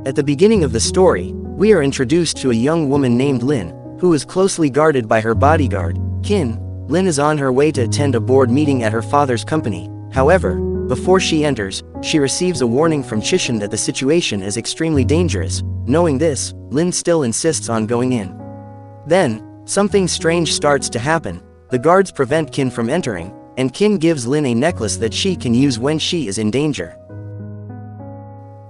At the beginning of the story, we are introduced to a young woman named Lin, who is closely guarded by her bodyguard, Kin. Lin is on her way to attend a board meeting at her father's company. However, before she enters, she receives a warning from Chishan that the situation is extremely dangerous. Knowing this, Lin still insists on going in. Then, something strange starts to happen. The guards prevent Kin from entering, and Kin gives Lin a necklace that she can use when she is in danger.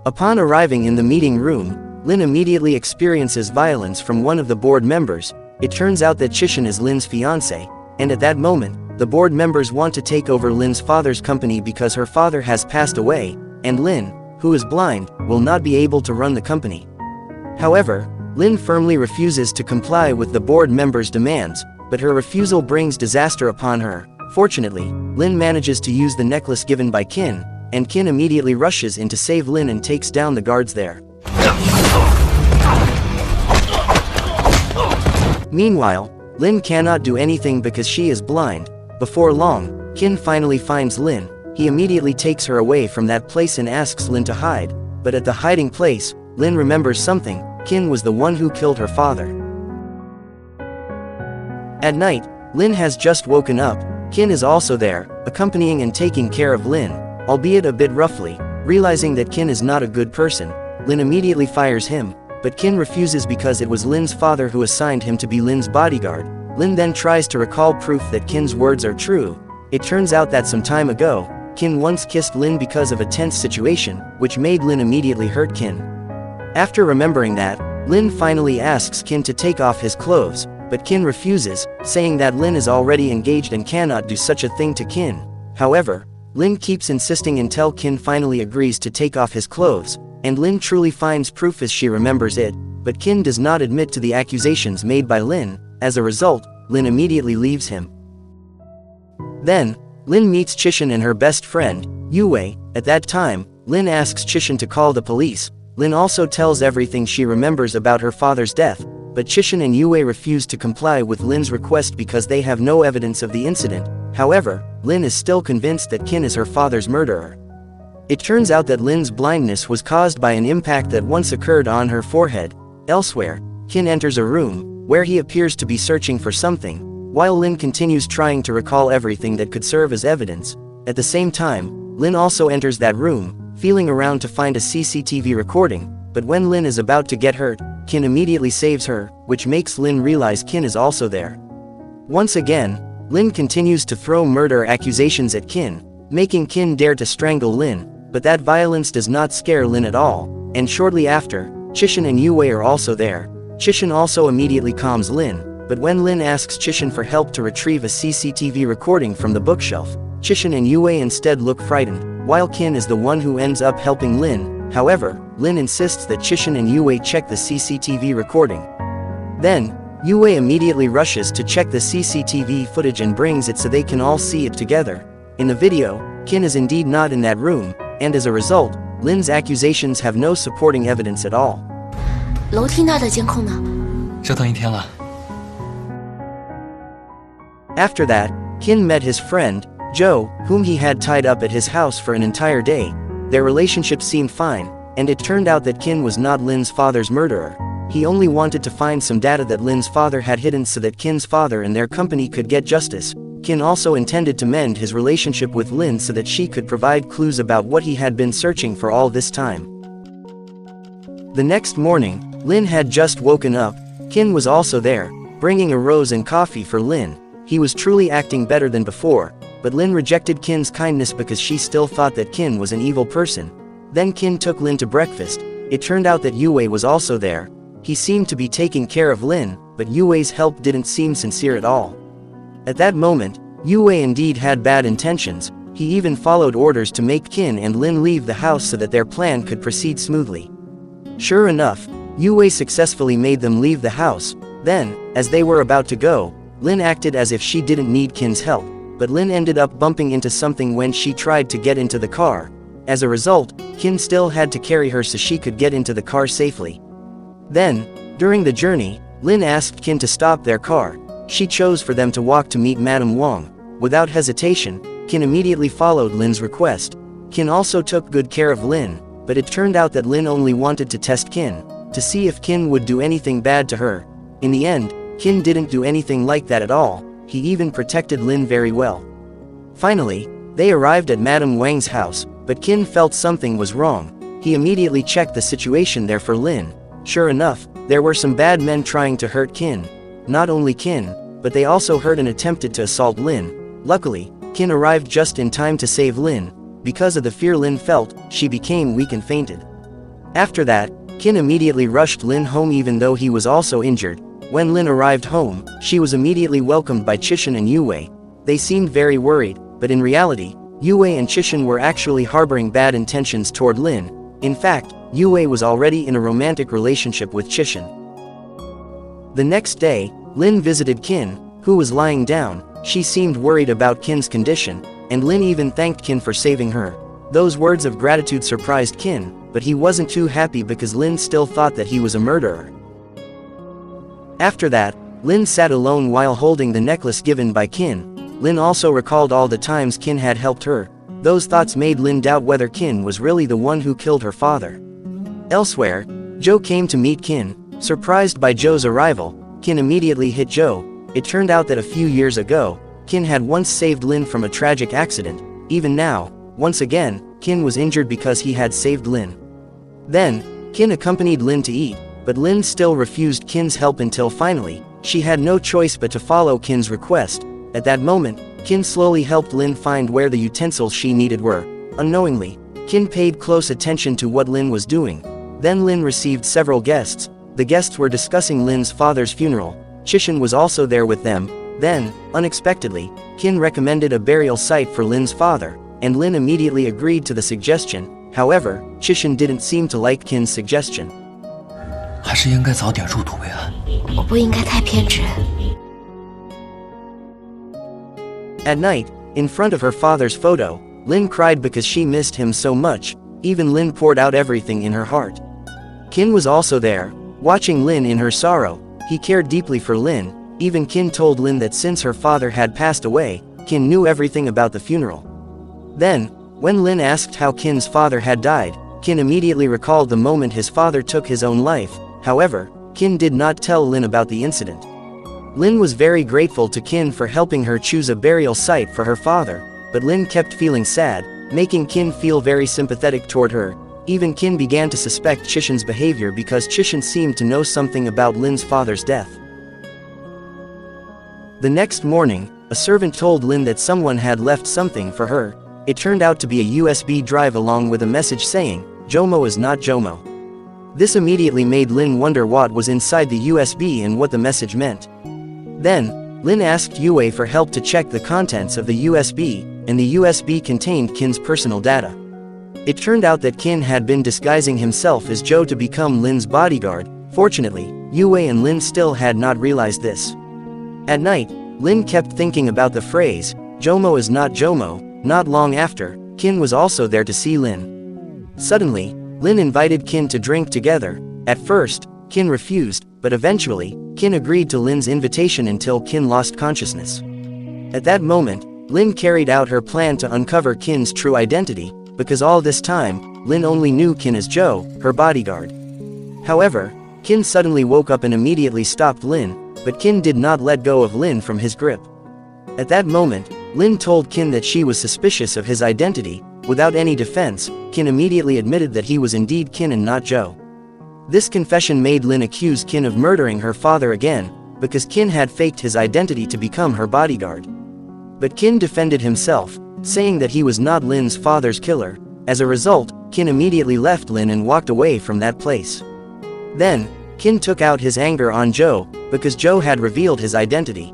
Upon arriving in the meeting room, Lin immediately experiences violence from one of the board members. It turns out that Chishan is Lin's fiancé, and at that moment, the board members want to take over Lin's father's company because her father has passed away, and Lin, who is blind, will not be able to run the company. However, Lin firmly refuses to comply with the board members' demands, but her refusal brings disaster upon her. Fortunately, Lin manages to use the necklace given by Kin, and Kin immediately rushes in to save Lin and takes down the guards there. Meanwhile, Lin cannot do anything because she is blind. Before long, Kin finally finds Lin. He immediately takes her away from that place and asks Lin to hide, but at the hiding place, Lin remembers something. Kin was the one who killed her father. At night, Lin has just woken up. Kin is also there, accompanying and taking care of Lin, albeit a bit roughly. Realizing that Kin is not a good person, Lin immediately fires him, but Kin refuses because it was Lin's father who assigned him to be Lin's bodyguard. Lin then tries to recall proof that Kin's words are true. It turns out that some time ago, Kin once kissed Lin because of a tense situation, which made Lin immediately hurt Kin. After remembering that, Lin finally asks Kin to take off his clothes, but Kin refuses, saying that Lin is already engaged and cannot do such a thing to Kin. However, Lin keeps insisting until Kin finally agrees to take off his clothes, and Lin truly finds proof as she remembers it, but Kin does not admit to the accusations made by Lin. As a result, Lin immediately leaves him. Then, Lin meets Chishan and her best friend, Yue. At that time, Lin asks Chishan to call the police. Lin also tells everything she remembers about her father's death, but Chishan and Yue refuse to comply with Lin's request because they have no evidence of the incident. However, Lin is still convinced that Kin is her father's murderer. It turns out that Lin's blindness was caused by an impact that once occurred on her forehead. Elsewhere, Kin enters a room, where he appears to be searching for something, while Lin continues trying to recall everything that could serve as evidence. At the same time, Lin also enters that room, feeling around to find a CCTV recording, but when Lin is about to get hurt, Kin immediately saves her, which makes Lin realize Kin is also there. Once again, Lin continues to throw murder accusations at Kin, making Kin dare to strangle Lin, but that violence does not scare Lin at all, and shortly after, Chishan and Yue are also there. Chishan also immediately calms Lin, but when Lin asks Chishan for help to retrieve a CCTV recording from the bookshelf, Chishan and Yue instead look frightened, while Kin is the one who ends up helping Lin. However, Lin insists that Chishan and Yue check the CCTV recording. Then, Yue immediately rushes to check the CCTV footage and brings it so they can all see it together. In the video, Kin is indeed not in that room, and as a result, Lin's accusations have no supporting evidence at all. 楼梯那儿的监控呢？折腾一天了。 After that, Kin met his friend, Joe, whom he had tied up at his house for an entire day. Their relationship seemed fine, and it turned out that Kin was not Lin's father's murderer. He only wanted to find some data that Lin's father had hidden so that Kin's father and their company could get justice. Kin also intended to mend his relationship with Lin so that she could provide clues about what he had been searching for all this time. The next morning, Lin had just woken up. Kin was also there, bringing a rose and coffee for Lin. He was truly acting better than before, but Lin rejected Kin's kindness because she still thought that Kin was an evil person. Then Kin took Lin to breakfast. It turned out that Yue was also there. He seemed to be taking care of Lin, but Yue's help didn't seem sincere at all. At that moment, Yue indeed had bad intentions. He even followed orders to make Kin and Lin leave the house so that their plan could proceed smoothly. Sure enough, Yue successfully made them leave the house. Then, as they were about to go, Lin acted as if she didn't need Kin's help, but Lin ended up bumping into something when she tried to get into the car. As a result, Kin still had to carry her so she could get into the car safely. Then, during the journey, Lin asked Kin to stop their car. She chose for them to walk to meet Madame Wang. Without hesitation, Kin immediately followed Lin's request. Kin also took good care of Lin. but it turned out that Lin only wanted to test Qin, to see if Qin would do anything bad to her. In the end, Qin didn't do anything like that at all, he even protected Lin very well. Finally, they arrived at Madame Wang's house, but Qin felt something was wrong. He immediately checked the situation there for Lin. Sure enough, there were some bad men trying to hurt Qin. Not only Qin, but they also hurt and attempted to assault Lin. Luckily, Qin arrived just in time to save Lin. Because of the fear Lin felt, she became weak and fainted. After that, Qin immediately rushed Lin home even though he was also injured. When Lin arrived home, she was immediately welcomed by Chishan and Yue. They seemed very worried, but in reality, Yue and Chishan were actually harboring bad intentions toward Lin. In fact, Yue was already in a romantic relationship with Chishan. The next day, Lin visited Qin, who was lying down. She seemed worried about Qin's condition, and Lin even thanked Qin for saving her. Those words of gratitude surprised Qin, but he wasn't too happy because Lin still thought that he was a murderer. After that, Lin sat alone while holding the necklace given by Qin. Lin also recalled all the times Qin had helped her. Those thoughts made Lin doubt whether Qin was really the one who killed her father. Elsewhere, Zhou came to meet Qin. Surprised by Zhou's arrival, Qin immediately hit Zhou. It turned out that a few years ago, Qin had once saved Lin from a tragic accident. Even now, once again, Qin was injured because he had saved Lin. Then, Qin accompanied Lin to eat, but Lin still refused Qin's help until finally, she had no choice but to follow Qin's request. At that moment, Qin slowly helped Lin find where the utensils she needed were. Unknowingly, Qin paid close attention to what Lin was doing. Then Lin received several guests. The guests were discussing Lin's father's funeral. Chishan was also there with them. Then, unexpectedly, Qin recommended a burial site for Lin's father, and Lin immediately agreed to the suggestion. However, Chishan didn't seem to like Qin's suggestion. 还是应该早点入土为安。我不应该太偏执。 At night, in front of her father's photo, Lin cried because she missed him so much. Even Lin poured out everything in her heart. Qin was also there, watching Lin in her sorrow. He cared deeply for Lin. Even Qin told Lin that since her father had passed away, Qin knew everything about the funeral. Then, when Lin asked how Qin's father had died, Qin immediately recalled the moment his father took his own life. However, Qin did not tell Lin about the incident. Lin was very grateful to Qin for helping her choose a burial site for her father, but Lin kept feeling sad, making Qin feel very sympathetic toward her. Even Qin began to suspect Chishan's behavior because Chishan seemed to know something about Lin's father's death. The next morning, a servant told Lin that someone had left something for her. It turned out to be a USB drive along with a message saying, "Jomo is not Jomo." This immediately made Lin wonder what was inside the USB and what the message meant. Then, Lin asked Yue for help to check the contents of the USB, and the USB contained Qin's personal data. It turned out that Qin had been disguising himself as Zhou to become Lin's bodyguard. Fortunately, Yue and Lin still had not realized this. At night, Lin kept thinking about the phrase, "Jomo is not Jomo." Not long after, Qin was also there to see Lin. Suddenly, Lin invited Qin to drink together. At first, Qin refused, but eventually, Qin agreed to Lin's invitation until Qin lost consciousness. At that moment, Lin carried out her plan to uncover Qin's true identity, because all this time, Lin only knew Qin as Zhou, her bodyguard. However, Qin suddenly woke up and immediately stopped Lin, but Qin did not let go of Lin from his grip. At that moment, Lin told Qin that she was suspicious of his identity. Without any defense, Qin immediately admitted that he was indeed Qin and not Zhou. This confession made Lin accuse Qin of murdering her father again, because Qin had faked his identity to become her bodyguard. But Qin defended himself, saying that he was not Lin's father's killer. As a result, Qin immediately left Lin and walked away from that place. Then, Qin took out his anger on Zhou, because Zhou had revealed his identity.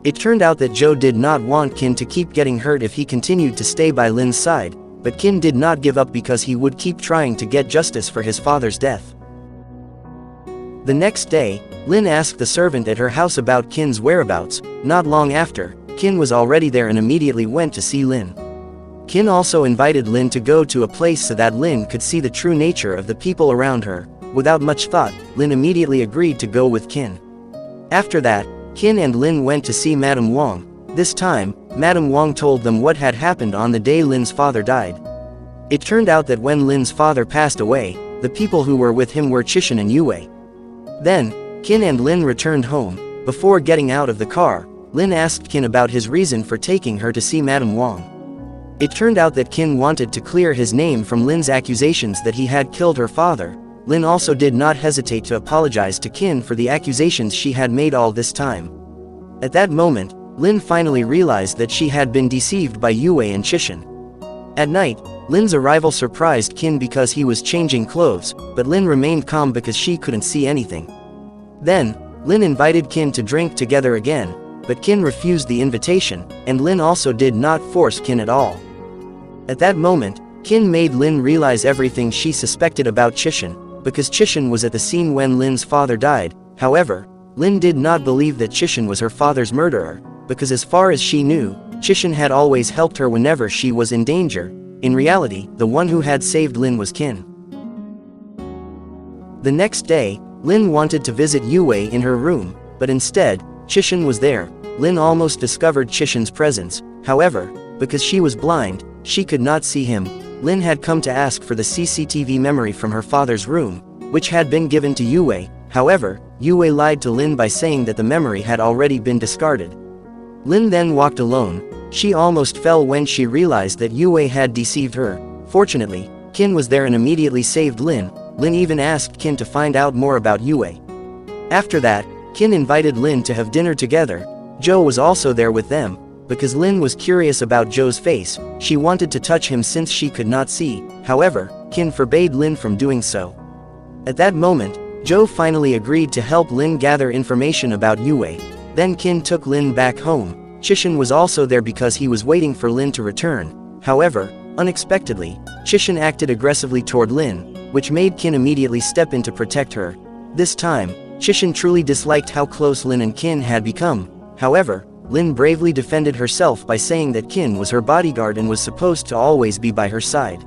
It turned out that Zhou did not want Qin to keep getting hurt if he continued to stay by Lin's side, but Qin did not give up because he would keep trying to get justice for his father's death. The next day, Lin asked the servant at her house about Qin's whereabouts. Not long after, Qin was already there and immediately went to see Lin. Qin also invited Lin to go to a place so that Lin could see the true nature of the people around her. Without much thought, Lin immediately agreed to go with Qin. After that, Qin and Lin went to see Madame Wang. This time, Madame Wang told them what had happened on the day Lin's father died. It turned out that when Lin's father passed away, the people who were with him were Chishan and Yue. Then, Qin and Lin returned home. Before getting out of the car, Lin asked Qin about his reason for taking her to see Madame Wang. It turned out that Qin wanted to clear his name from Lin's accusations that he had killed her father. Lin also did not hesitate to apologize to Qin for the accusations she had made all this time. At that moment, Lin finally realized that she had been deceived by Yue and Chishan. At night, Lin's arrival surprised Qin because he was changing clothes, but Lin remained calm because she couldn't see anything. Then, Lin invited Qin to drink together again, but Qin refused the invitation, and Lin also did not force Qin at all. At that moment, Qin made Lin realize everything she suspected about Chishan, because Chishan was at the scene when Lin's father died. However, Lin did not believe that Chishan was her father's murderer, because as far as she knew, Chishan had always helped her whenever she was in danger. In reality, the one who had saved Lin was Qin. The next day, Lin wanted to visit Yue in her room, but instead, Chishan was there. Lin almost discovered Chishan's presence. However, because she was blind, she could not see him. Lin had come to ask for the CCTV memory from her father's room, which had been given to Yue. However, Yue lied to Lin by saying that the memory had already been discarded. Lin then walked alone. She almost fell when she realized that Yue had deceived her. Fortunately, Qin was there and immediately saved Lin. Lin even asked Qin to find out more about Yue. After that, Qin invited Lin to have dinner together. Zhou was also there with them. Because Lin was curious about Zhou's face, she wanted to touch him since she could not see. However, Qin forbade Lin from doing so. At that moment, Zhou finally agreed to help Lin gather information about Yue. Then Qin took Lin back home. Chishan was also there because he was waiting for Lin to return. However, unexpectedly, Chishan acted aggressively toward Lin, which made Qin immediately step in to protect her. This time, Chishan truly disliked how close Lin and Qin had become. However, Lin bravely defended herself by saying that Qin was her bodyguard and was supposed to always be by her side.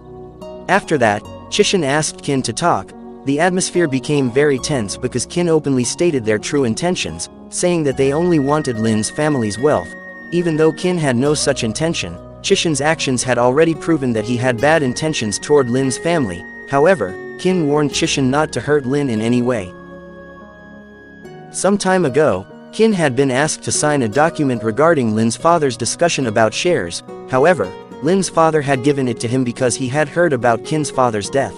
After that, Chishan asked Qin to talk. The atmosphere became very tense because Qin openly stated their true intentions, saying that they only wanted Lin's family's wealth. Even though Qin had no such intention, Chishan's actions had already proven that he had bad intentions toward Lin's family. However, Qin warned Chishan not to hurt Lin in any way. Some time ago, Qin had been asked to sign a document regarding Lin's father's discussion about shares. However, Lin's father had given it to him because he had heard about Qin's father's death.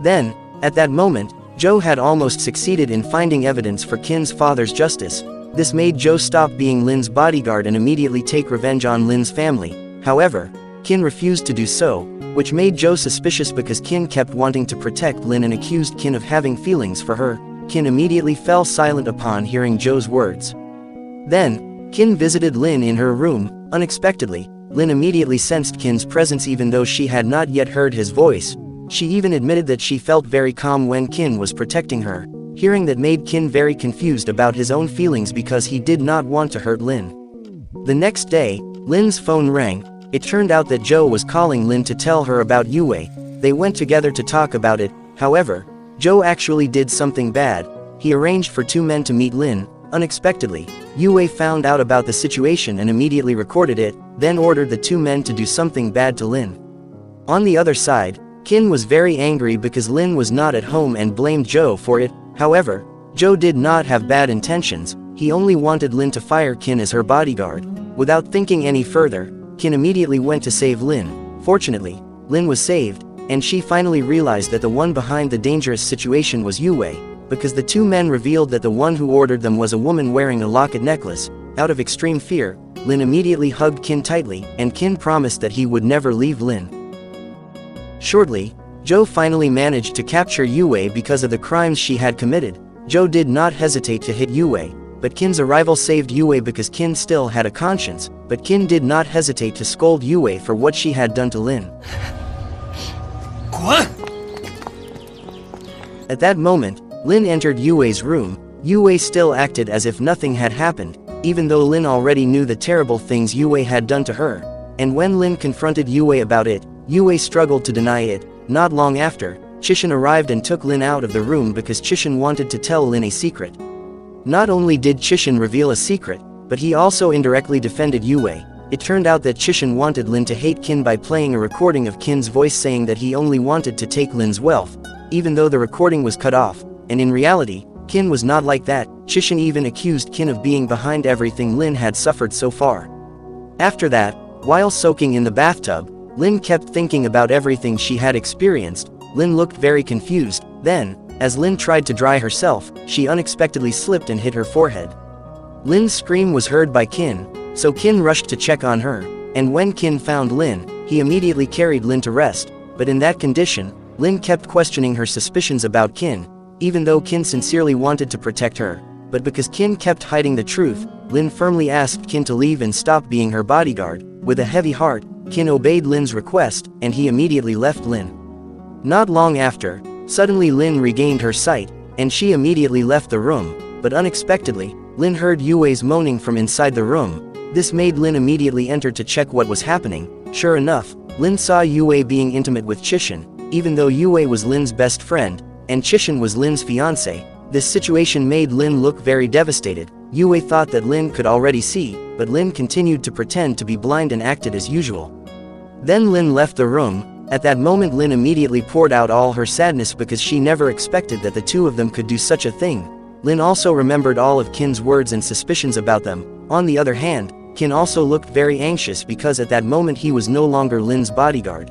Then, at that moment, Zhou had almost succeeded in finding evidence for Qin's father's justice. This made Zhou stop being Lin's bodyguard and immediately take revenge on Lin's family. However, Qin refused to do so, which made Zhou suspicious because Qin kept wanting to protect Lin and accused Qin of having feelings for her. Qin immediately fell silent upon hearing Zhou's words. Then, Qin visited Lin in her room. Unexpectedly, Lin immediately sensed Qin's presence even though she had not yet heard his voice. She even admitted that she felt very calm when Qin was protecting her. Hearing that made Qin very confused about his own feelings because he did not want to hurt Lin. The next day, Lin's phone rang. It turned out that Zhou was calling Lin to tell her about Yue. They went together to talk about it. However, Zhou actually did something bad. He arranged for two men to meet Lin. Unexpectedly, Yue found out about the situation and immediately recorded it, then ordered the two men to do something bad to Lin. On the other side, Qin was very angry because Lin was not at home and blamed Zhou for it. However, Zhou did not have bad intentions. He only wanted Lin to fire Qin as her bodyguard. Without thinking any further, Qin immediately went to save Lin. Fortunately, Lin was saved, and she finally realized that the one behind the dangerous situation was Yue, because the two men revealed that the one who ordered them was a woman wearing a locket necklace. Out of extreme fear, Lin immediately hugged Qin tightly, and Qin promised that he would never leave Lin. Shortly, Zhou finally managed to capture Yue because of the crimes she had committed. Zhou did not hesitate to hit Yue, but Qin's arrival saved Yue because Qin still had a conscience, but Qin did not hesitate to scold Yue for what she had done to Lin. At that moment, Lin entered Yue's room. Yue still acted as if nothing had happened, even though Lin already knew the terrible things Yue had done to her. And when Lin confronted Yue about it, Yue struggled to deny it. Not long after, Chishan arrived and took Lin out of the room because Chishan wanted to tell Lin a secret. Not only did Chishan reveal a secret, but he also indirectly defended Yue. It turned out that Chishan wanted Lin to hate Kin by playing a recording of Kin's voice saying that he only wanted to take Lin's wealth, even though the recording was cut off, and in reality, Kin was not like that. Chishan even accused Kin of being behind everything Lin had suffered so far. After that, while soaking in the bathtub, Lin kept thinking about everything she had experienced. Lin looked very confused. Then, as Lin tried to dry herself, she unexpectedly slipped and hit her forehead. Lin's scream was heard by Kin, so Kin rushed to check on her, and when Kin found Lin, he immediately carried Lin to rest, but in that condition, Lin kept questioning her suspicions about Kin, even though Kin sincerely wanted to protect her, but because Kin kept hiding the truth, Lin firmly asked Kin to leave and stop being her bodyguard. With a heavy heart, Kin obeyed Lin's request, and he immediately left Lin. Not long after, suddenly Lin regained her sight, and she immediately left the room, but unexpectedly, Lin heard Yue's moaning from inside the room. This made Lin immediately enter to check what was happening. Sure enough, Lin saw Yue being intimate with Chishan, even though Yue was Lin's best friend, and Chishan was Lin's fiancé. This situation made Lin look very devastated. Yue thought that Lin could already see, but Lin continued to pretend to be blind and acted as usual. Then Lin left the room. At that moment Lin immediately poured out all her sadness because she never expected that the two of them could do such a thing. Lin also remembered all of Kin's words and suspicions about them. On the other hand, Kin also looked very anxious because at that moment he was no longer Lin's bodyguard.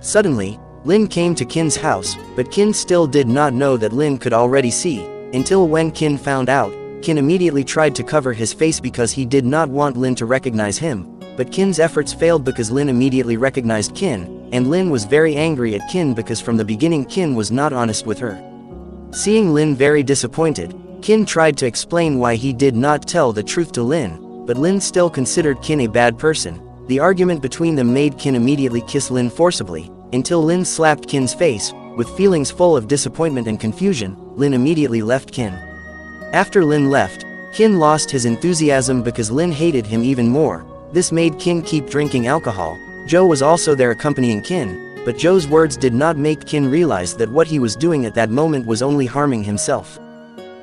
Suddenly, Lin came to Kin's house, but Kin still did not know that Lin could already see, until when Kin found out, Kin immediately tried to cover his face because he did not want Lin to recognize him, but Kin's efforts failed because Lin immediately recognized Kin, and Lin was very angry at Kin because from the beginning Kin was not honest with her. Seeing Lin very disappointed, Kin tried to explain why he did not tell the truth to Lin, but Lin still considered Kin a bad person. The argument between them made Kin immediately kiss Lin forcibly, until Lin slapped Kin's face. With feelings full of disappointment and confusion, Lin immediately left Kin. After Lin left, Kin lost his enthusiasm because Lin hated him even more. This made Kin keep drinking alcohol. Joe was also there accompanying Kin, but Joe's words did not make Kin realize that what he was doing at that moment was only harming himself.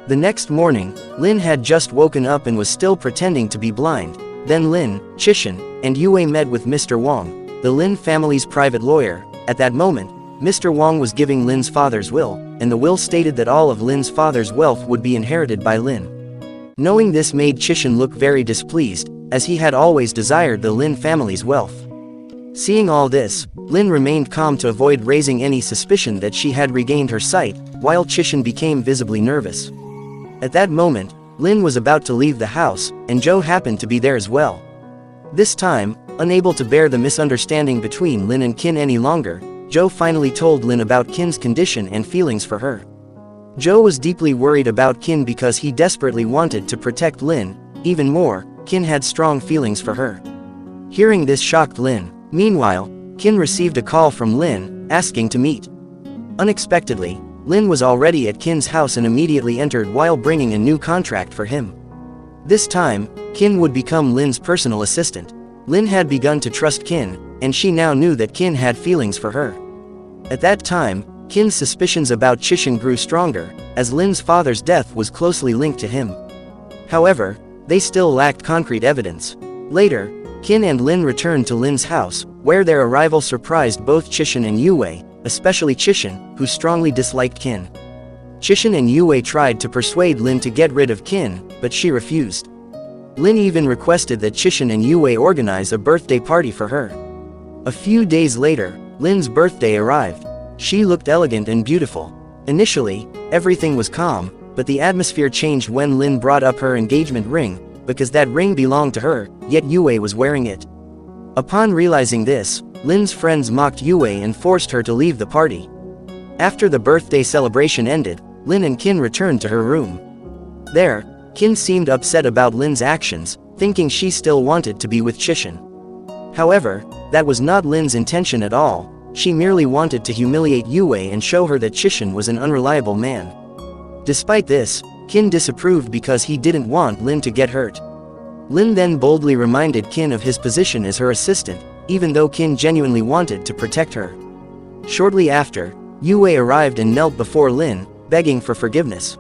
The next morning, Lin had just woken up and was still pretending to be blind. Then Lin, Chishan, and Yue met with Mr. Wang, the Lin family's private lawyer. At that moment, Mr. Wang was giving Lin's father's will, and the will stated that all of Lin's father's wealth would be inherited by Lin. Knowing this made Chishan look very displeased, as he had always desired the Lin family's wealth. Seeing all this, Lin remained calm to avoid raising any suspicion that she had regained her sight, while Chishan became visibly nervous. At that moment, Lin was about to leave the house, and Joe happened to be there as well. This time, unable to bear the misunderstanding between Lin and Kin any longer, Joe finally told Lin about Kin's condition and feelings for her. Joe was deeply worried about Kin because he desperately wanted to protect Lin. Even more, Kin had strong feelings for her. Hearing this shocked Lin. Meanwhile, Kin received a call from Lin, asking to meet. Unexpectedly, Lin was already at Kin's house and immediately entered while bringing a new contract for him. This time, Kin would become Lin's personal assistant. Lin had begun to trust Kin, and she now knew that Kin had feelings for her. At that time, Kin's suspicions about Chishan grew stronger, as Lin's father's death was closely linked to him. However, they still lacked concrete evidence. Later, Kin and Lin returned to Lin's house, where their arrival surprised both Chishan and Yue, especially Chishan, who strongly disliked Kin. Chishan and Yue tried to persuade Lin to get rid of Kin, but she refused. Lin even requested that Chishan and Yue organize a birthday party for her. A few days later, Lin's birthday arrived. She looked elegant and beautiful. Initially, everything was calm, but the atmosphere changed when Lin brought up her engagement ring, because that ring belonged to her, yet Yue was wearing it. Upon realizing this, Lin's friends mocked Yue and forced her to leave the party. After the birthday celebration ended, Lin and Kin returned to her room. There, Kin seemed upset about Lin's actions, thinking she still wanted to be with Chishan. However, that was not Lin's intention at all. She merely wanted to humiliate Yue and show her that Chishan was an unreliable man. Despite this, Kin disapproved because he didn't want Lin to get hurt. Lin then boldly reminded Kin of his position as her assistant, even though Kin genuinely wanted to protect her. Shortly after, Yue arrived and knelt before Lin, begging for forgiveness.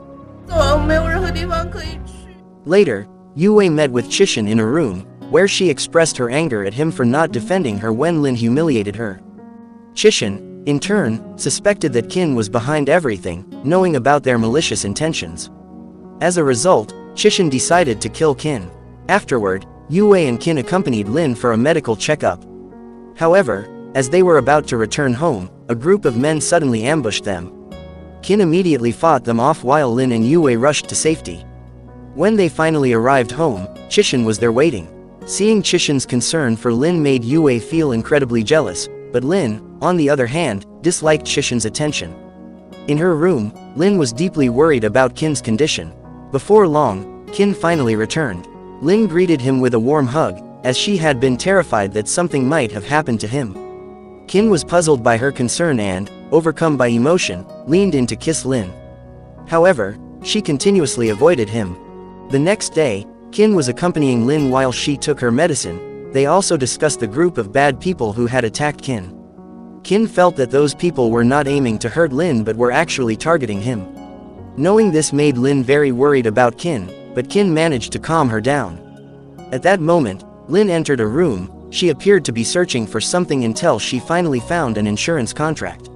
Later, Yue met with Chishan in a room, where she expressed her anger at him for not defending her when Lin humiliated her. Chishan, in turn, suspected that Qin was behind everything, knowing about their malicious intentions. As a result, Chishan decided to kill Qin. Afterward, Yue and Qin accompanied Lin for a medical checkup. However, as they were about to return home, a group of men suddenly ambushed them. Qin immediately fought them off while Lin and Yue rushed to safety. When they finally arrived home, Chishan was there waiting. Seeing Chishan's concern for Lin made Yue feel incredibly jealous, but Lin, on the other hand, disliked Chishan's attention. In her room, Lin was deeply worried about Qin's condition. Before long, Qin finally returned. Lin greeted him with a warm hug, as she had been terrified that something might have happened to him. Qin was puzzled by her concern and, overcome by emotion, leaned in to kiss Lin. However, she continuously avoided him. The next day, Qin was accompanying Lin while she took her medicine. They also discussed the group of bad people who had attacked Qin. Qin felt that those people were not aiming to hurt Lin but were actually targeting him. Knowing this made Lin very worried about Qin, but Qin managed to calm her down. At that moment, Lin entered a room. She appeared to be searching for something until she finally found an insurance contract.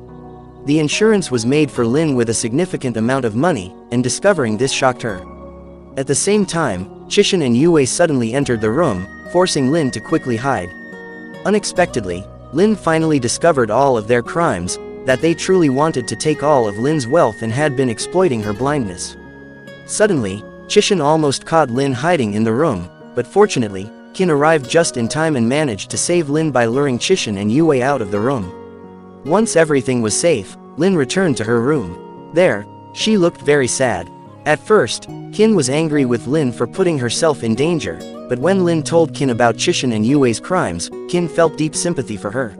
The insurance was made for Lin with a significant amount of money, and discovering this shocked her. At the same time, Chishan and Yue suddenly entered the room, forcing Lin to quickly hide. Unexpectedly, Lin finally discovered all of their crimes, that they truly wanted to take all of Lin's wealth and had been exploiting her blindness. Suddenly, Chishan almost caught Lin hiding in the room, but fortunately, Qin arrived just in time and managed to save Lin by luring Chishan and Yue out of the room. Once everything was safe, Lin returned to her room. There, she looked very sad. At first, Qin was angry with Lin for putting herself in danger, but when Lin told Qin about Chishan and Yue's crimes, Qin felt deep sympathy for her.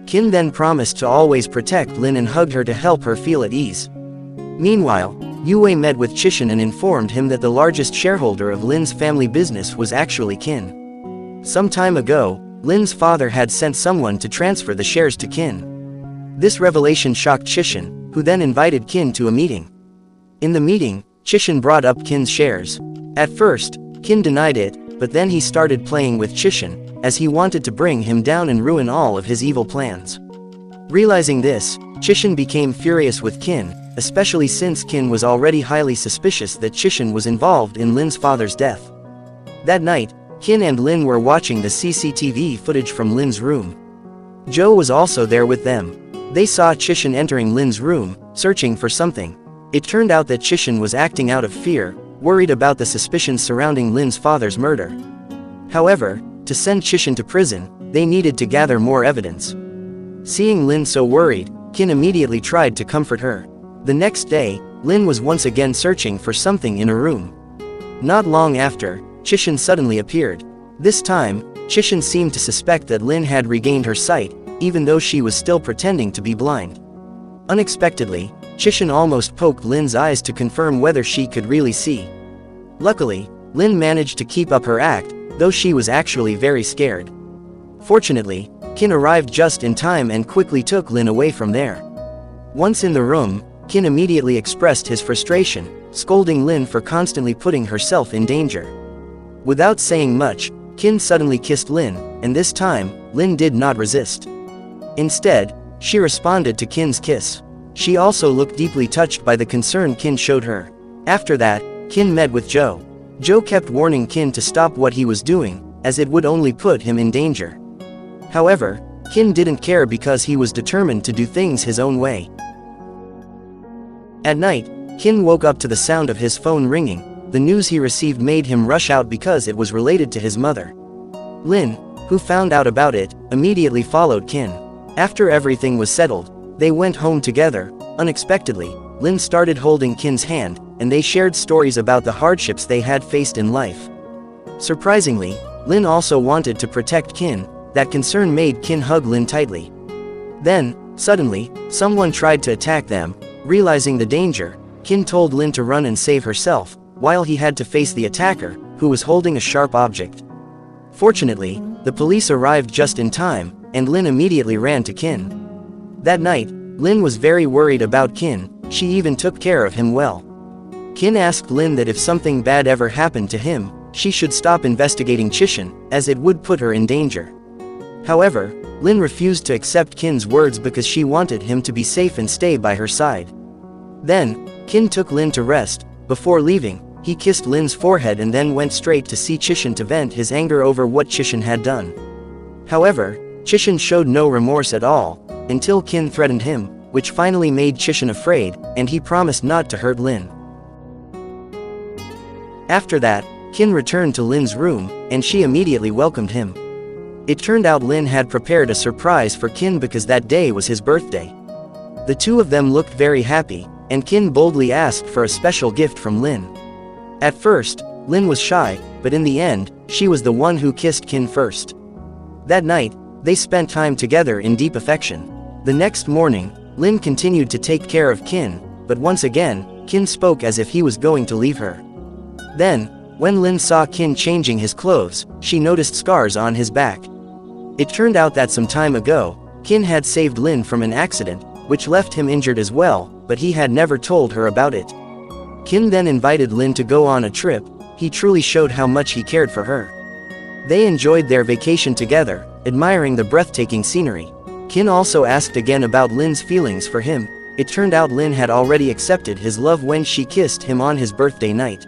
Qin then promised to always protect Lin and hugged her to help her feel at ease. Meanwhile, Yue met with Chishan and informed him that the largest shareholder of Lin's family business was actually Qin. Some time ago, Lin's father had sent someone to transfer the shares to Qin. This revelation shocked Chishan, who then invited Qin to a meeting. In the meeting, Chishan brought up Qin's shares. At first, Qin denied it, but then he started playing with Chishan, as he wanted to bring him down and ruin all of his evil plans. Realizing this, Chishan became furious with Qin, especially since Qin was already highly suspicious that Chishan was involved in Lin's father's death. That night, Qin and Lin were watching the CCTV footage from Lin's room. Zhou was also there with them. They saw Chishan entering Lin's room, searching for something. It turned out that Chishan was acting out of fear, worried about the suspicions surrounding Lin's father's murder. However, to send Chishan to prison, they needed to gather more evidence. Seeing Lin so worried, Qin immediately tried to comfort her. The next day, Lin was once again searching for something in a room. Not long after, Chishan suddenly appeared. This time, Chishan seemed to suspect that Lin had regained her sight, even though she was still pretending to be blind. Unexpectedly, Chishan almost poked Lin's eyes to confirm whether she could really see. Luckily, Lin managed to keep up her act, though she was actually very scared. Fortunately, Qin arrived just in time and quickly took Lin away from there. Once in the room, Qin immediately expressed his frustration, scolding Lin for constantly putting herself in danger. Without saying much, Qin suddenly kissed Lin, and this time, Lin did not resist. Instead, she responded to Qin's kiss. She also looked deeply touched by the concern Qin showed her. After that, Qin met with Zhou. Zhou kept warning Qin to stop what he was doing, as it would only put him in danger. However, Qin didn't care because he was determined to do things his own way. At night, Qin woke up to the sound of his phone ringing. The news he received made him rush out because it was related to his mother. Lin, who found out about it, immediately followed Qin. After everything was settled, they went home together. Unexpectedly, Lin started holding Qin's hand, and they shared stories about the hardships they had faced in life. Surprisingly, Lin also wanted to protect Qin. That concern made Qin hug Lin tightly. Then, suddenly, someone tried to attack them. Realizing the danger, Qin told Lin to run and save herself, while he had to face the attacker, who was holding a sharp object. Fortunately, the police arrived just in time, and Lin immediately ran to Qin. That night, Lin was very worried about Qin. She even took care of him well. Qin asked Lin that if something bad ever happened to him, she should stop investigating Chishan, as it would put her in danger. However, Lin refused to accept Kin's words because she wanted him to be safe and stay by her side. Then, Kin took Lin to rest. Before leaving, he kissed Lin's forehead and then went straight to see Chishan to vent his anger over what Chishan had done. However, Chishan showed no remorse at all, until Kin threatened him, which finally made Chishan afraid, and he promised not to hurt Lin. After that, Kin returned to Lin's room, and she immediately welcomed him. It turned out Lin had prepared a surprise for Kin because that day was his birthday. The two of them looked very happy, and Kin boldly asked for a special gift from Lin. At first, Lin was shy, but in the end, she was the one who kissed Kin first. That night, they spent time together in deep affection. The next morning, Lin continued to take care of Kin, but once again, Kin spoke as if he was going to leave her. Then, when Lin saw Kin changing his clothes, she noticed scars on his back. It turned out that some time ago, Kin had saved Lin from an accident, which left him injured as well, but he had never told her about it. Kin then invited Lin to go on a trip. He truly showed how much he cared for her. They enjoyed their vacation together, admiring the breathtaking scenery. Kin also asked again about Lin's feelings for him. It turned out Lin had already accepted his love when she kissed him on his birthday night.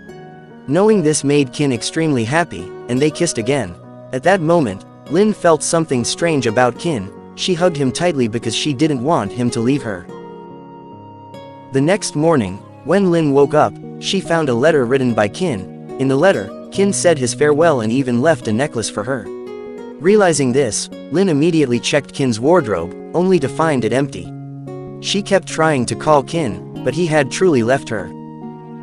Knowing this made Kin extremely happy, and they kissed again. At that moment, Lin felt something strange about Kin. She hugged him tightly because she didn't want him to leave her. The next morning, when Lin woke up, she found a letter written by Kin. In the letter, Kin said his farewell and even left a necklace for her. Realizing this, Lin immediately checked Kin's wardrobe, only to find it empty. She kept trying to call Kin, but he had truly left her.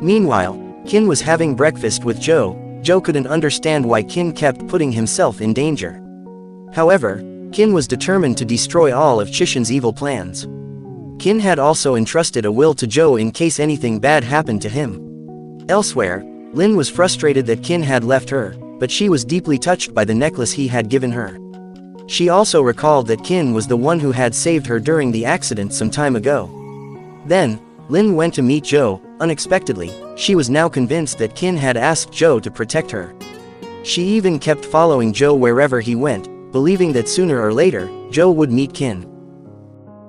Meanwhile, Kin was having breakfast with Joe. Joe couldn't understand why Kin kept putting himself in danger. However, Kin was determined to destroy all of Chishan's evil plans. Kin had also entrusted a will to Joe in case anything bad happened to him. Elsewhere, Lin was frustrated that Kin had left her, but she was deeply touched by the necklace he had given her. She also recalled that Kin was the one who had saved her during the accident some time ago. Then, Lin went to meet Joe. Unexpectedly, she was now convinced that Kin had asked Joe to protect her. She even kept following Joe wherever he went, believing that sooner or later, Joe would meet Kin.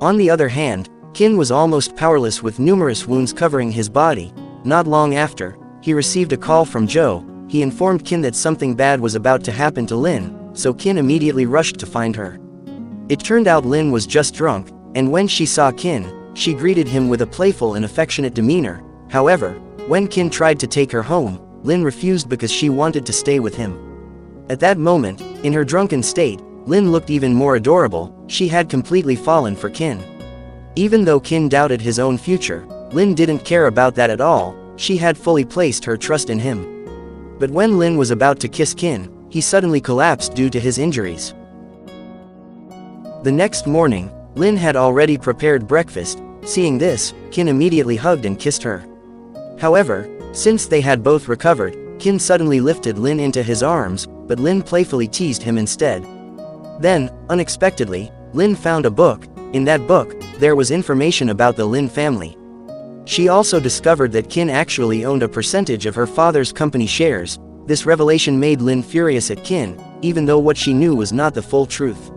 On the other hand, Kin was almost powerless with numerous wounds covering his body. Not long after, he received a call from Joe. He informed Kin that something bad was about to happen to Lin, so Kin immediately rushed to find her. It turned out Lin was just drunk, and when she saw Kin, she greeted him with a playful and affectionate demeanor. However, when Kin tried to take her home, Lin refused because she wanted to stay with him. At that moment, in her drunken state, Lin looked even more adorable. She had completely fallen for Kin. Even though Kin doubted his own future, Lin didn't care about that at all. She had fully placed her trust in him. But when Lin was about to kiss Kin, he suddenly collapsed due to his injuries. The next morning, Lin had already prepared breakfast. Seeing this, Kin immediately hugged and kissed her. However, since they had both recovered, Kin suddenly lifted Lin into his arms, but Lin playfully teased him instead. Then, unexpectedly, Lin found a book. In that book, there was information about the Lin family. She also discovered that Kin actually owned a percentage of her father's company shares. This revelation made Lin furious at Kin, even though what she knew was not the full truth.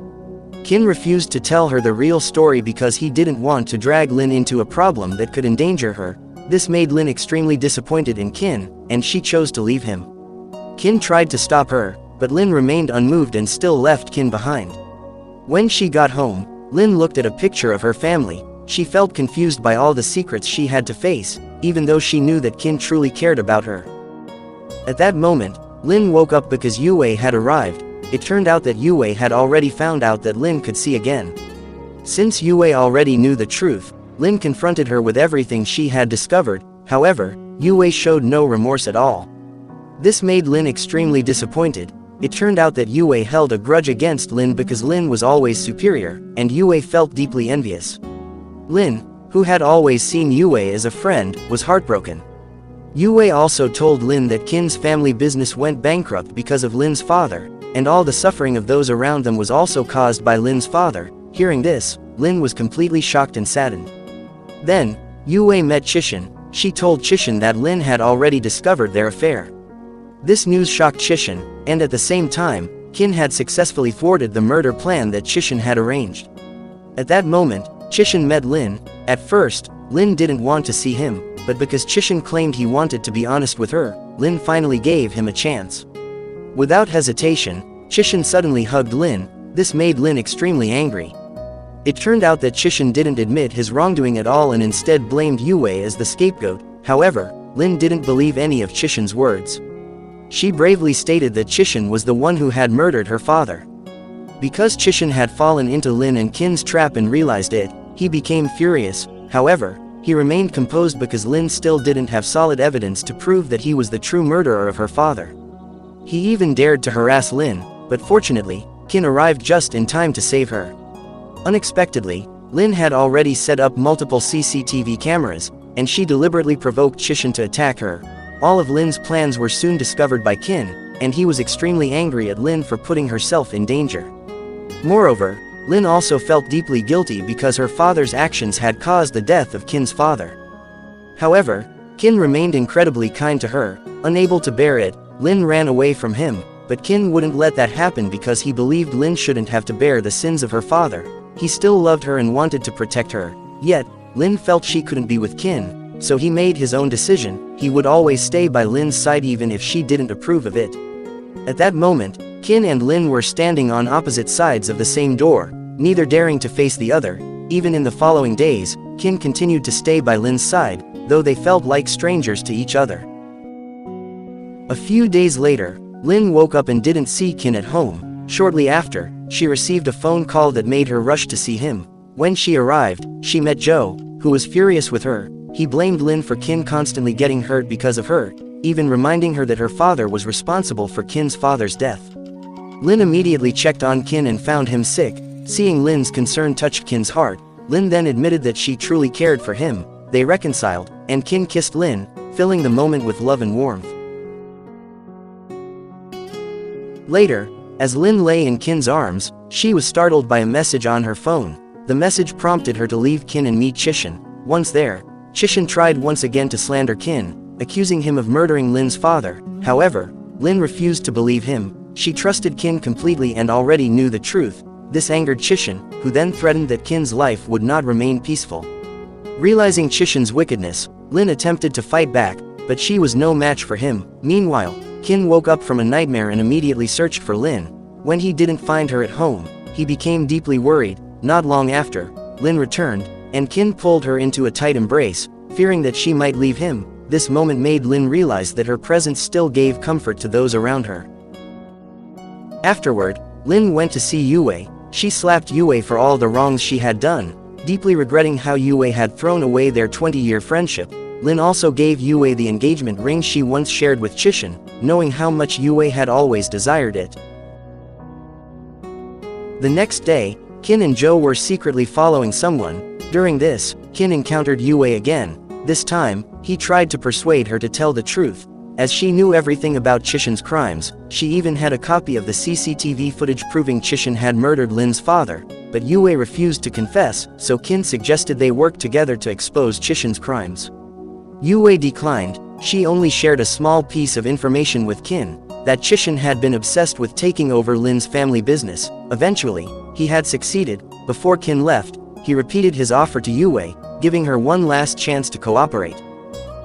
Kin refused to tell her the real story because he didn't want to drag Lin into a problem that could endanger her. This made Lin extremely disappointed in Kin, and she chose to leave him. Kin tried to stop her, but Lin remained unmoved and still left Kin behind. When she got home, Lin looked at a picture of her family. She felt confused by all the secrets she had to face, even though she knew that Kin truly cared about her. At that moment, Lin woke up because Yue had arrived. It turned out that Yue had already found out that Lin could see again. Since Yue already knew the truth, Lin confronted her with everything she had discovered. However, Yue showed no remorse at all. This made Lin extremely disappointed. It turned out that Yue held a grudge against Lin because Lin was always superior, and Yue felt deeply envious. Lin, who had always seen Yue as a friend, was heartbroken. Yue also told Lin that Kin's family business went bankrupt because of Lin's father, and all the suffering of those around them was also caused by Lin's father. Hearing this, Lin was completely shocked and saddened. Then, Yue met Chishan. She told Chishan that Lin had already discovered their affair. This news shocked Chishan, and at the same time, Qin had successfully thwarted the murder plan that Chishan had arranged. At that moment, Chishan met Lin. At first, Lin didn't want to see him, but because Chishan claimed he wanted to be honest with her, Lin finally gave him a chance. Without hesitation, Chishan suddenly hugged Lin. This made Lin extremely angry. It turned out that Chishan didn't admit his wrongdoing at all and instead blamed Yue as the scapegoat. However, Lin didn't believe any of Chishan's words. She bravely stated that Chishan was the one who had murdered her father. Because Chishan had fallen into Lin and Qin's trap and realized it, he became furious. However, he remained composed because Lin still didn't have solid evidence to prove that he was the true murderer of her father. He even dared to harass Lin, but fortunately, Qin arrived just in time to save her. Unexpectedly, Lin had already set up multiple CCTV cameras, and she deliberately provoked Chishan to attack her. All of Lin's plans were soon discovered by Qin, and he was extremely angry at Lin for putting herself in danger. Moreover, Lin also felt deeply guilty because her father's actions had caused the death of Qin's father. However, Qin remained incredibly kind to her. Unable to bear it, Lin ran away from him, but Qin wouldn't let that happen because he believed Lin shouldn't have to bear the sins of her father. He still loved her and wanted to protect her. Yet, Lin felt she couldn't be with Qin, so he made his own decision. He would always stay by Lin's side even if she didn't approve of it. At that moment, Qin and Lin were standing on opposite sides of the same door, neither daring to face the other. Even in the following days, Qin continued to stay by Lin's side, though they felt like strangers to each other. A few days later, Lin woke up and didn't see Qin at home. Shortly after, she received a phone call that made her rush to see him. When she arrived, she met Joe, who was furious with her. He blamed Lin for Qin constantly getting hurt because of her, even reminding her that her father was responsible for Qin's father's death. Lin immediately checked on Qin and found him sick. Seeing Lin's concern touched Qin's heart, Lin then admitted that she truly cared for him. They reconciled, and Qin kissed Lin, filling the moment with love and warmth. Later, as Lin lay in Qin's arms, she was startled by a message on her phone. The message prompted her to leave Qin and meet Chishan. Once there, Chishan tried once again to slander Qin, accusing him of murdering Lin's father. However, Lin refused to believe him. She trusted Qin completely and already knew the truth. This angered Chishan, who then threatened that Qin's life would not remain peaceful. Realizing Chishan's wickedness, Lin attempted to fight back, but she was no match for him. Meanwhile, Qin woke up from a nightmare and immediately searched for Lin. When he didn't find her at home, he became deeply worried. Not long after, Lin returned, and Qin pulled her into a tight embrace, fearing that she might leave him. This moment made Lin realize that her presence still gave comfort to those around her. Afterward, Lin went to see Yue. She slapped Yue for all the wrongs she had done, deeply regretting how Yue had thrown away their 20-year friendship. Lin also gave Yue the engagement ring she once shared with Chishan, knowing how much Yue had always desired it. The next day, Qin and Zhou were secretly following someone. During this, Qin encountered Yue again. This time, he tried to persuade her to tell the truth. As she knew everything about Chishan's crimes, she even had a copy of the CCTV footage proving Chishan had murdered Lin's father, but Yue refused to confess, so Qin suggested they work together to expose Chishan's crimes. Yue declined. She only shared a small piece of information with Qin, that Chishan had been obsessed with taking over Lin's family business. Eventually, he had succeeded. Before Qin left, he repeated his offer to Yue, giving her one last chance to cooperate.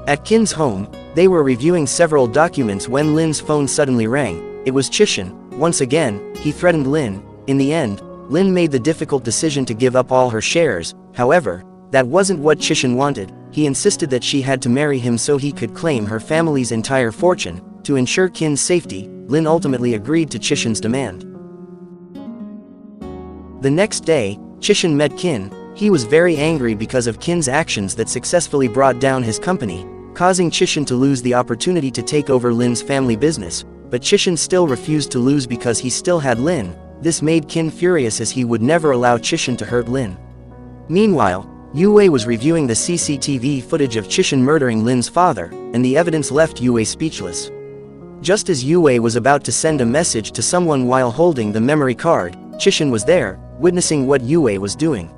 At Qin's home, they were reviewing several documents when Lin's phone suddenly rang. It was Chishan. Once again, he threatened Lin. In the end, Lin made the difficult decision to give up all her shares. However, that wasn't what Chishan wanted. He insisted that she had to marry him so he could claim her family's entire fortune. To ensure Qin's safety, Lin ultimately agreed to Chishan's demand. The next day, Chishan met Qin. He was very angry because of Qin's actions that successfully brought down his company, causing Chishan to lose the opportunity to take over Lin's family business. But Chishan still refused to lose because he still had Lin. This made Qin furious as he would never allow Chishan to hurt Lin. Meanwhile, Yue was reviewing the CCTV footage of Chishan murdering Lin's father, and the evidence left Yue speechless. Just as Yue was about to send a message to someone while holding the memory card, Chishan was there, witnessing what Yue was doing.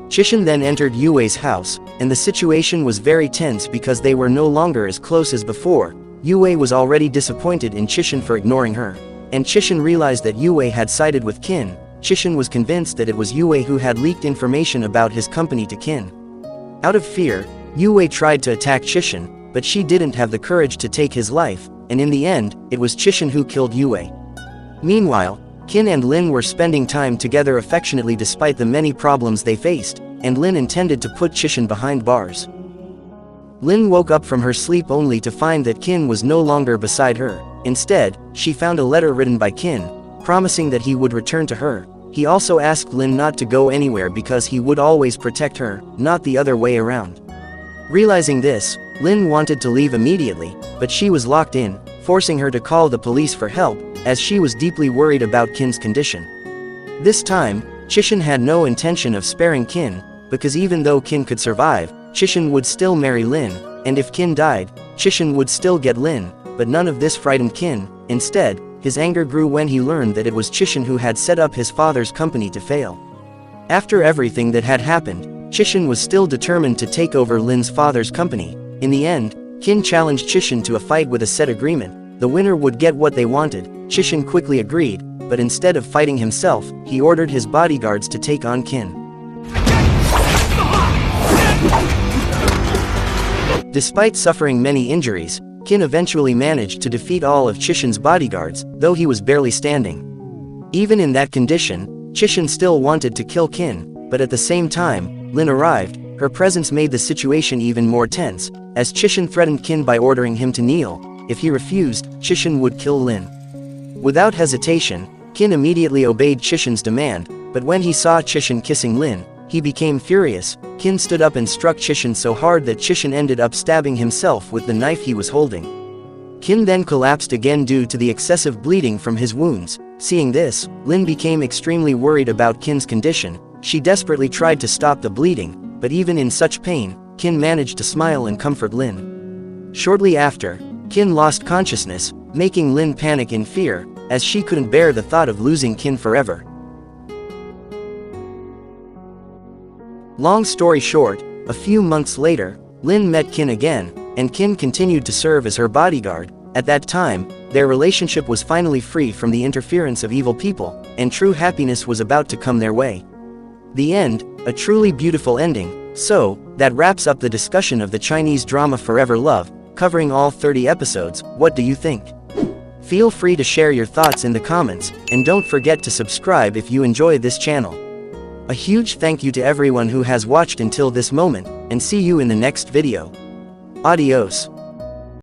Chishan then entered Yue's house, and the situation was very tense because they were no longer as close as before. Yue was already disappointed in Chishan for ignoring her. And Chishan realized that Yue had sided with Qin. Chishan was convinced that it was Yue who had leaked information about his company to Qin. Out of fear, Yue tried to attack Chishan, but she didn't have the courage to take his life, and in the end, it was Chishan who killed Yue. Meanwhile, Qin and Lin were spending time together affectionately despite the many problems they faced, and Lin intended to put Chishan behind bars. Lin woke up from her sleep only to find that Qin was no longer beside her. Instead, she found a letter written by Qin, promising that he would return to her. He also asked Lin not to go anywhere because he would always protect her, not the other way around. Realizing this, Lin wanted to leave immediately, but she was locked in, forcing her to call the police for help, as she was deeply worried about Qin's condition. This time, Chishan had no intention of sparing Qin, because even though Qin could survive, Chishan would still marry Lin, and if Qin died, Chishan would still get Lin, but none of this frightened Qin. Instead, his anger grew when he learned that it was Chishan who had set up his father's company to fail. After everything that had happened, Chishan was still determined to take over Lin's father's company. In the end, Qin challenged Chishan to a fight with a set agreement. The winner would get what they wanted. Chishan quickly agreed, but instead of fighting himself, he ordered his bodyguards to take on Qin. Despite suffering many injuries, Qin eventually managed to defeat all of Chishan's bodyguards, though he was barely standing. Even in that condition, Chishan still wanted to kill Qin, but at the same time, Lin arrived. Her presence made the situation even more tense, as Chishan threatened Qin by ordering him to kneel. If he refused, Chishan would kill Lin. Without hesitation, Qin immediately obeyed Chishan's demand, but when he saw Chishan kissing Lin, he became furious. Qin stood up and struck Chishan so hard that Chishan ended up stabbing himself with the knife he was holding. Qin then collapsed again due to the excessive bleeding from his wounds. Seeing this, Lin became extremely worried about Qin's condition. She desperately tried to stop the bleeding, but even in such pain, Qin managed to smile and comfort Lin. Shortly after, Qin lost consciousness, making Lin panic in fear, as she couldn't bear the thought of losing Qin forever. Long story short, a few months later, Lin met Qin again, and Qin continued to serve as her bodyguard. At that time, their relationship was finally free from the interference of evil people, and true happiness was about to come their way. The end, a truly beautiful ending. So, that wraps up the discussion of the Chinese drama Forever Love, covering all 30 episodes. What do you think? Feel free to share your thoughts in the comments, and don't forget to subscribe if you enjoy this channel. A huge thank you to everyone who has watched until this moment, and see you in the next video. Adios.